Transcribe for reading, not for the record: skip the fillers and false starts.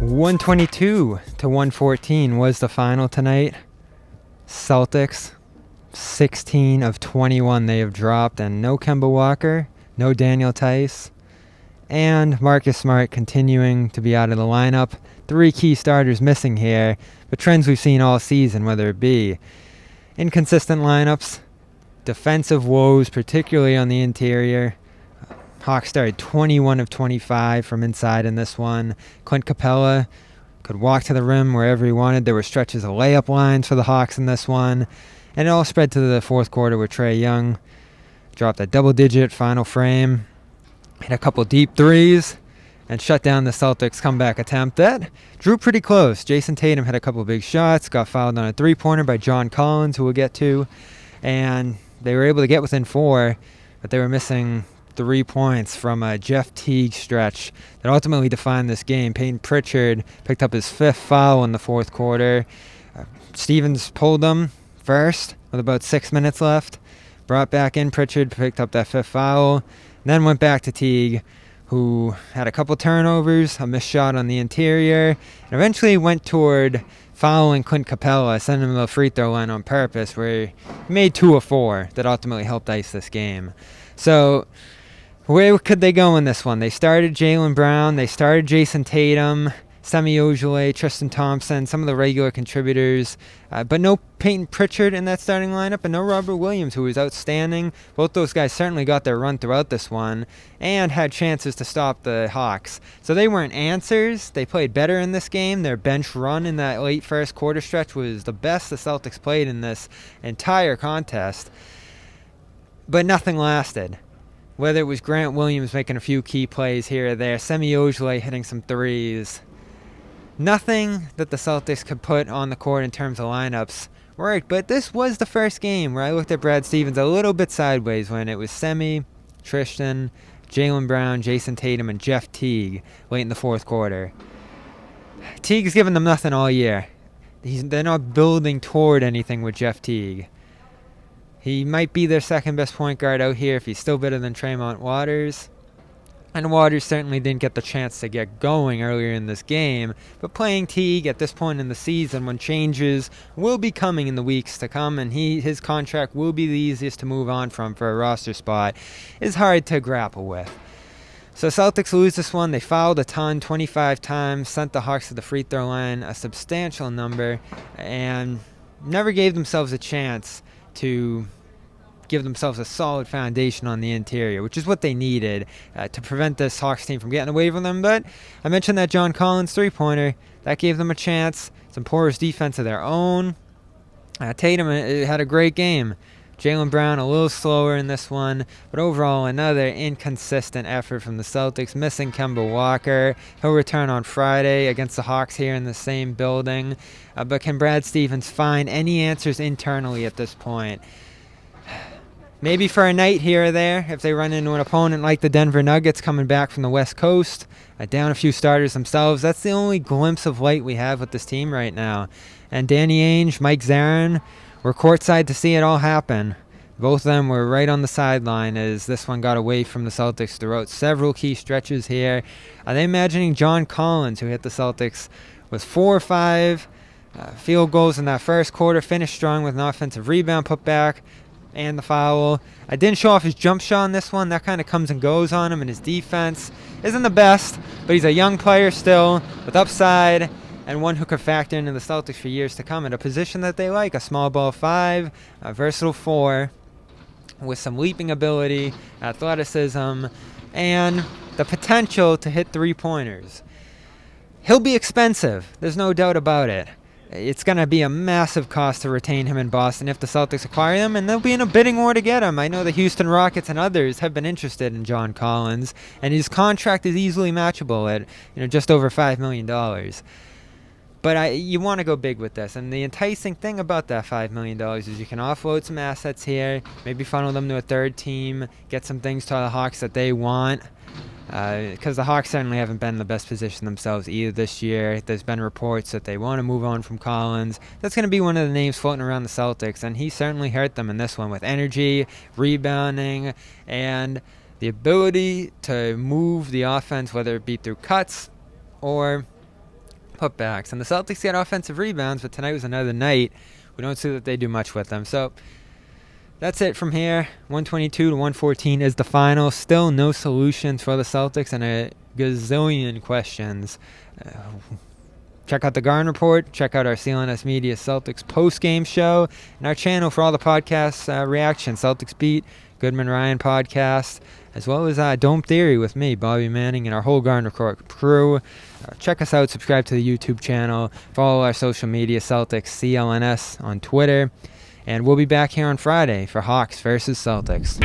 122 to 114 was the final tonight. Celtics, 16 of 21 they have dropped, and no Kemba Walker, no Daniel Tice, and Marcus Smart continuing to be out of the lineup. 3 key starters missing here, but trends we've seen all season, whether it be inconsistent lineups, defensive woes, particularly on the interior. Hawks started 21 of 25 from inside in this one. Clint Capela could walk to the rim wherever he wanted. There were stretches of layup lines for the Hawks in this one. And it all spread to the fourth quarter where Trae Young dropped a double-digit final frame, hit a couple deep threes, and shut down the Celtics' comeback attempt that drew pretty close. Jayson Tatum hit a couple big shots, got fouled on a three-pointer by John Collins, who we'll get to, and they were able to get within 4, but they were missing 3 points from a Jeff Teague stretch that ultimately defined this game. Peyton Pritchard picked up his 5th foul in the fourth quarter. Stevens pulled them first with about 6 minutes left. Brought back in Pritchard, picked up that 5th foul. And then went back to Teague, who had a couple turnovers, a missed shot on the interior, and eventually went toward fouling Clint Capela, sending him to the free throw line on purpose, where he made 2 of 4 that ultimately helped ice this game. So where could they go in this one? They started Jaylen Brown, they started Jayson Tatum, Semi Ojeleye, Tristan Thompson, some of the regular contributors, but no Peyton Pritchard in that starting lineup, and no Robert Williams, who was outstanding. Both those guys certainly got their run throughout this one and had chances to stop the Hawks. So they weren't answers. They played better in this game. Their bench run in that late first quarter stretch was the best the Celtics played in this entire contest, but nothing lasted. Whether it was Grant Williams making a few key plays here or there, Semi Ojeleye hitting some threes, nothing that the Celtics could put on the court in terms of lineups worked. But this was the first game where I looked at Brad Stevens a little bit sideways when it was Semi, Tristan, Jaylen Brown, Jayson Tatum, and Jeff Teague late in the fourth quarter. Teague's given them nothing all year. They're not building toward anything with Jeff Teague. He might be their second best point guard out here if he's still better than Tremont Waters. And Waters certainly didn't get the chance to get going earlier in this game. But playing Teague at this point in the season, when changes will be coming in the weeks to come, and his contract will be the easiest to move on from for a roster spot, is hard to grapple with. So Celtics lose this one. They fouled a ton, 25 times, sent the Hawks to the free throw line, a substantial number, and never gave themselves a chance to give themselves a solid foundation on the interior, which is what they needed to prevent this Hawks team from getting away from them. But I mentioned that John Collins three-pointer. That gave them a chance. Some porous defense of their own. Tatum had a great game. Jaylen Brown a little slower in this one, but overall another inconsistent effort from the Celtics, missing Kemba Walker. He'll return on Friday against the Hawks here in the same building. But can Brad Stevens find any answers internally at this point? Maybe for a night here or there, if they run into an opponent like the Denver Nuggets coming back from the West Coast, down a few starters themselves. That's the only glimpse of light we have with this team right now. And Danny Ainge, Mike Zarin, we're courtside to see it all happen. Both of them were right on the sideline as this one got away from the Celtics throughout several key stretches here. Are they imagining John Collins, who hit the Celtics with 4 or 5 field goals in that first quarter, finished strong with an offensive rebound put back and the foul? I didn't show off his jump shot in this one. That kind of comes and goes on him, and his defense isn't the best, but he's a young player still with upside, and one who could factor into the Celtics for years to come at a position that they like, a small ball 5, a versatile 4, with some leaping ability, athleticism, and the potential to hit three-pointers. He'll be expensive. There's no doubt about it. It's going to be a massive cost to retain him in Boston if the Celtics acquire him, and they'll be in a bidding war to get him. I know the Houston Rockets and others have been interested in John Collins, and his contract is easily matchable at just over $5 million. But you want to go big with this, and the enticing thing about that $5 million is you can offload some assets here, maybe funnel them to a third team, get some things to the Hawks that they want. Because the Hawks certainly haven't been in the best position themselves either this year. There's been reports that they want to move on from Collins. That's going to be one of the names floating around the Celtics, and he certainly hurt them in this one with energy, rebounding, and the ability to move the offense, whether it be through cuts or putbacks. And the Celtics get offensive rebounds, but tonight was another night. We don't see that they do much with them. So that's it from here. 122 to 114 is the final. Still no solutions for the Celtics and a gazillion questions. Check out the Garden Report. Check out our CLNS Media Celtics post-game show and our channel for all the podcast reactions. Celtics Beat, Goodman Ryan podcast, as well as Dome Theory with me, Bobby Manning, and our whole Garden Report crew. Check us out. Subscribe to the YouTube channel. Follow our social media, Celtics CLNS on Twitter. And we'll be back here on Friday for Hawks versus Celtics.